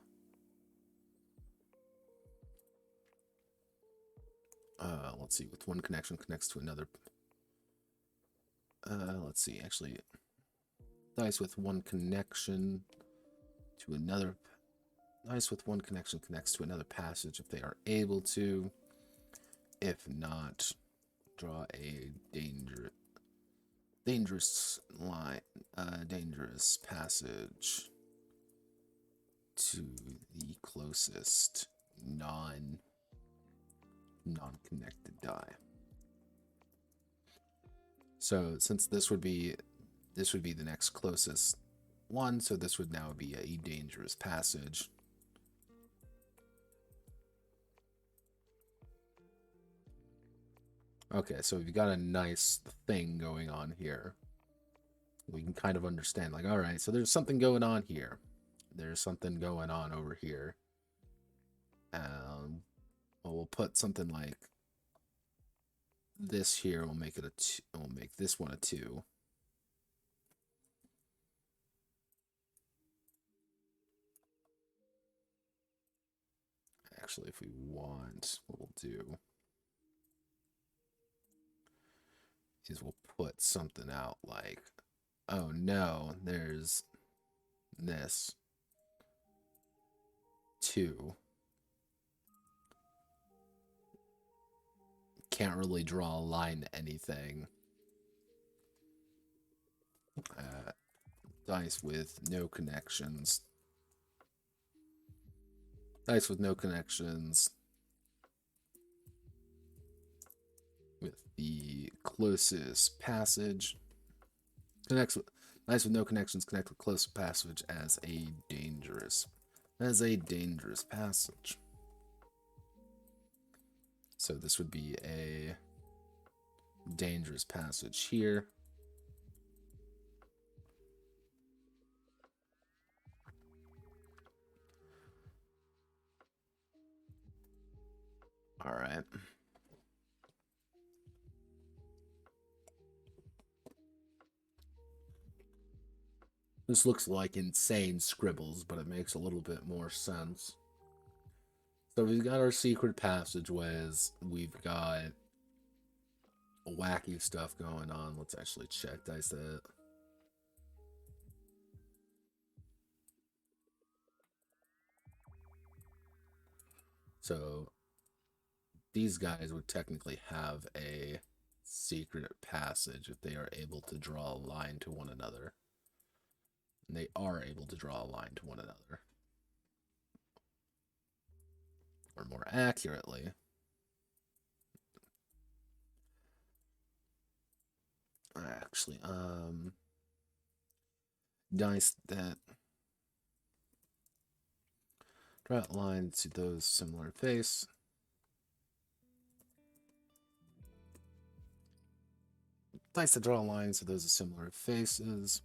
let's see, with one connection connects to another. Let's see, actually, dice with one connection to another. Dice with one connection connects to another passage if they are able to. If not, draw a dangerous line, dangerous passage to the closest non-connected die. So since this would be the next closest one, so this would now be a dangerous passage. Okay, so we've got a nice thing going on here. We can kind of understand, like, all right, so there's something going on here. There's something going on over here. Well, we'll put something like this here. We'll make it a 2. We'll make this one a 2. Actually, if we want, what we'll do is we'll put something out like, oh no, there's this 2. Can't really draw a line to anything. Dice with no connections. Dice with no connections. With the closest passage. Dice with no connections connect with closest passage as a dangerous passage. So this would be a dangerous passage here. All right. This looks like insane scribbles, but it makes a little bit more sense. So we've got our secret passageways. We've got wacky stuff going on. Let's actually check dice that. So these guys would technically have a secret passage if they are able to draw a line to one another. And they are able to draw a line to one another. Or more accurately, actually, dice that draw lines to those similar face. Dice that draw lines to those of similar faces.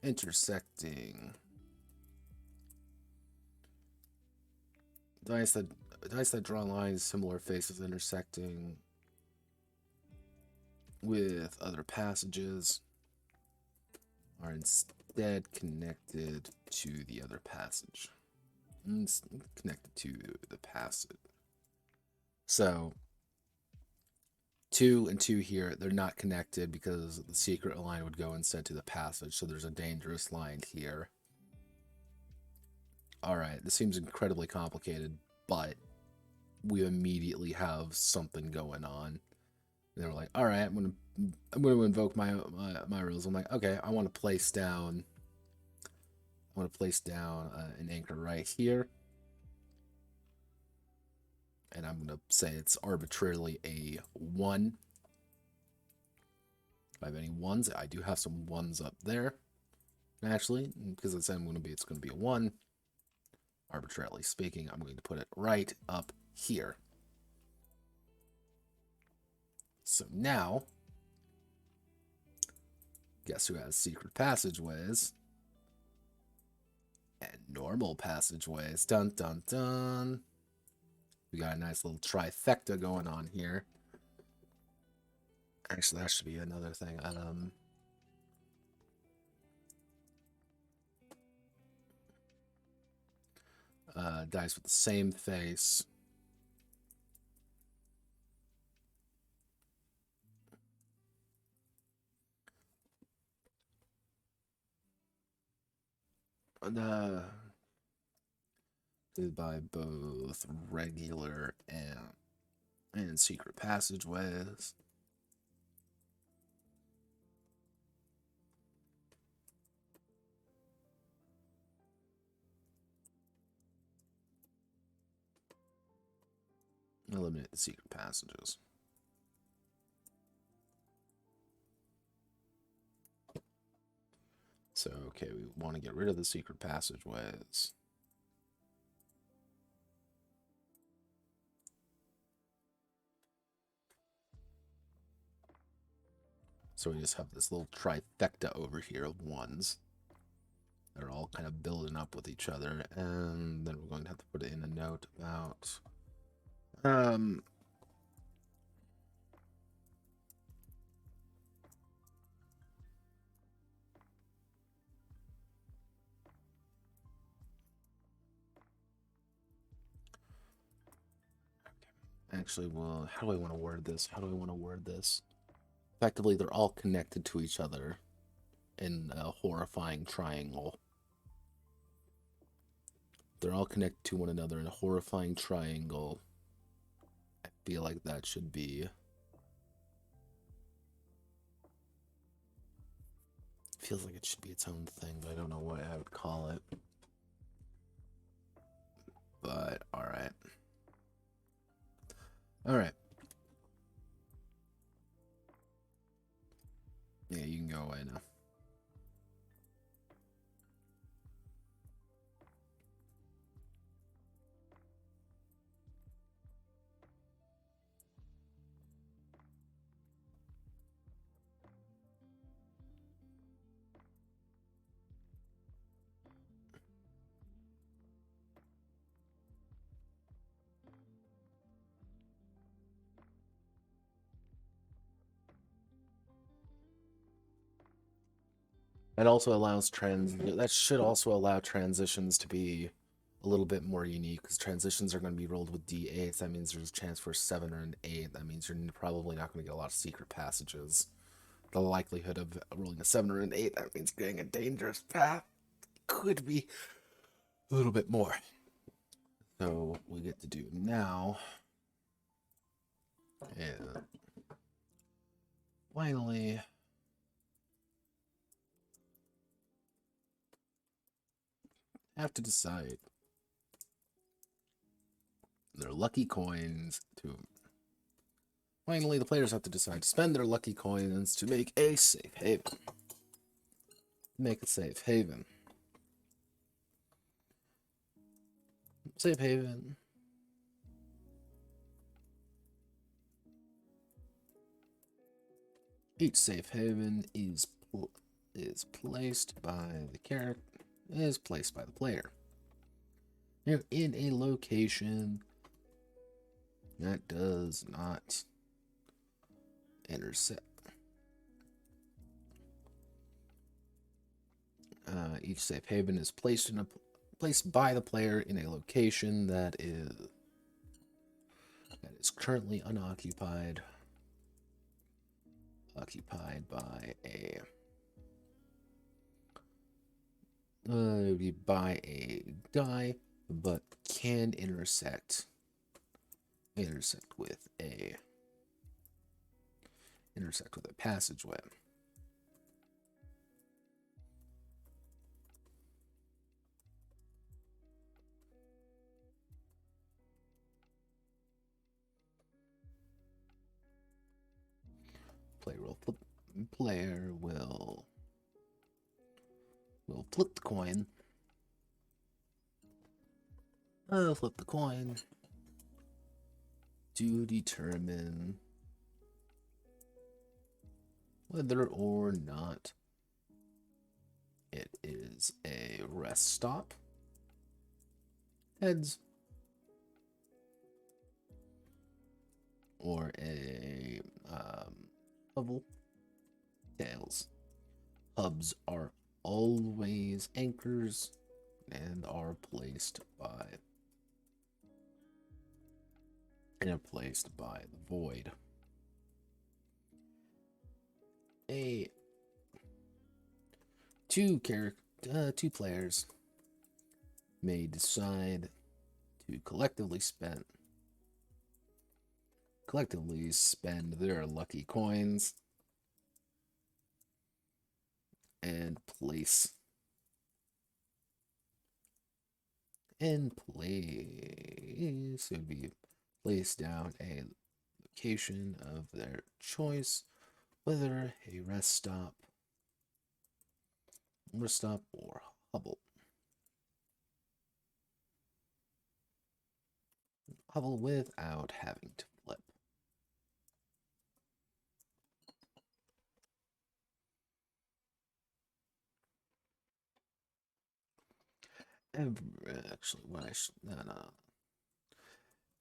Intersecting. Dice that draw lines similar faces intersecting with other passages are instead connected to the other passage. It's connected to the passage. So 2 and 2 here, they're not connected because the secret line would go instead to the passage. So there's a dangerous line here. All right, this seems incredibly complicated, but we immediately have something going on. And they were like, all right, I'm gonna invoke my rules. I'm like, okay, I want to place down an anchor right here, and I'm gonna say it's arbitrarily a 1. If I have any ones, I do have some ones up there. Actually, because it's gonna be a 1. Arbitrarily speaking, I'm going to put it right up here. So now, guess who has secret passageways? And normal passageways. Dun dun dun. We got a nice little trifecta going on here. Actually, that should be another thing. Dice with the same face. By both regular and secret passageways. Eliminate the secret passages. So, okay, we want to get rid of the secret passageways. So we just have this little trifecta over here of ones. They're all kind of building up with each other. And then we're going to have to put in a note about... Actually, well, how do I want to word this? Effectively, they're all connected to each other in a horrifying triangle. They're all connected to one another in a horrifying triangle. I feel like that should be... Feels like it should be its own thing, but I don't know what I would call it. But, alright. Alright. Yeah, you can go away now. It also allows that should also allow transitions to be a little bit more unique, because transitions are going to be rolled with d8s. That means there's a chance for a 7 or an 8. That means you're probably not going to get a lot of secret passages. The likelihood of rolling a 7 or an 8, that means getting a dangerous path, could be a little bit more. So what we get to do now, and finally, have to decide their lucky coins to. Finally, the players have to decide to spend their lucky coins to make a safe haven. Make a safe haven. Safe haven. Each safe haven is placed by the character. Is placed by the player. You're in a location that does not intersect. Each safe haven is placed by the player in a location that is currently unoccupied, occupied by a die, but can intersect with a passageway. Player will flip the coin. Flip the coin to determine whether or not it is a rest stop. Heads. Or a hovel. Tails. Hubs are always anchors and are placed by the void. Two players may decide to collectively spend their lucky coins and place would be placed down a location of their choice, whether a rest stop or hovel. Hovel without having to flip.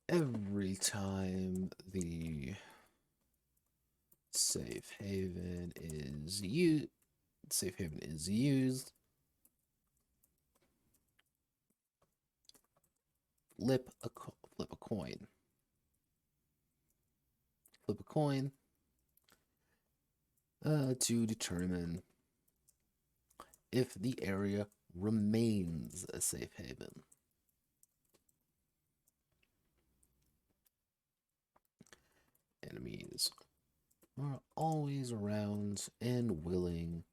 Every time the safe haven is used, flip a coin. Flip a coin to determine if the area remains a safe haven. Enemies are always around and willing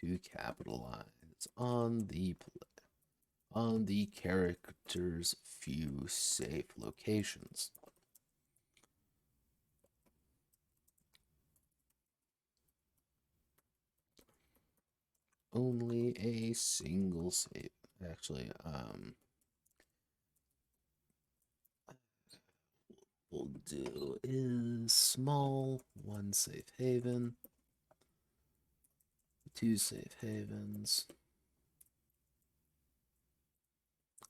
to capitalize on the character's few safe locations. Only a single safe. Actually, we'll do is small, one safe haven, two safe havens.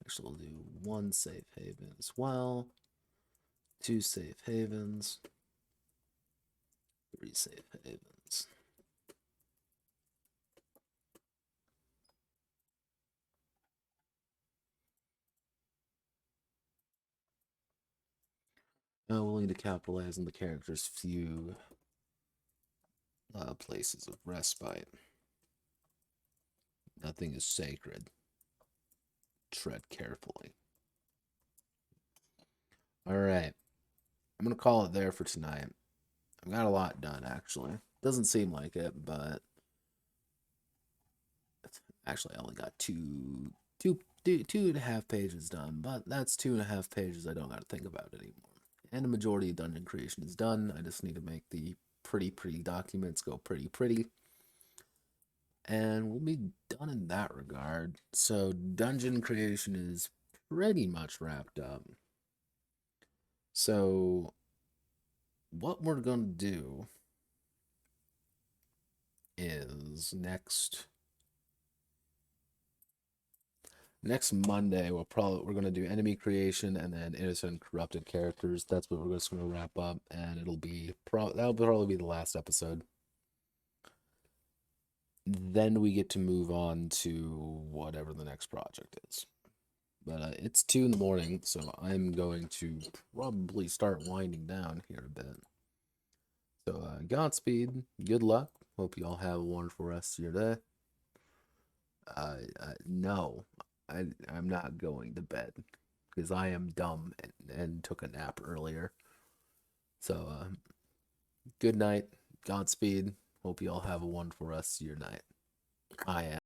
Actually, we'll do one safe haven as well, two safe havens, three safe havens. Willing to capitalize on the character's few places of respite. Nothing is sacred. Tread carefully. All right. I'm going to call it there for tonight. I've got a lot done, actually. Doesn't seem like it, but actually, I only got two and a half pages done, but that's 2.5 pages I don't got to think about anymore. And the majority of dungeon creation is done. I just need to make the pretty documents go pretty. And we'll be done in that regard. So dungeon creation is pretty much wrapped up. So what we're going to do is next Monday we're gonna do enemy creation and then innocent and corrupted characters. That's what we're just gonna wrap up, and that'll probably be the last episode. Then we get to move on to whatever the next project is. But it's 2 in the morning, so I'm going to probably start winding down here a bit. So Godspeed, good luck. Hope you all have a wonderful rest of your day. No, I'm not going to bed because I am dumb and took a nap earlier. So, good night, Godspeed. Hope you all have a wonderful rest of your night. I am.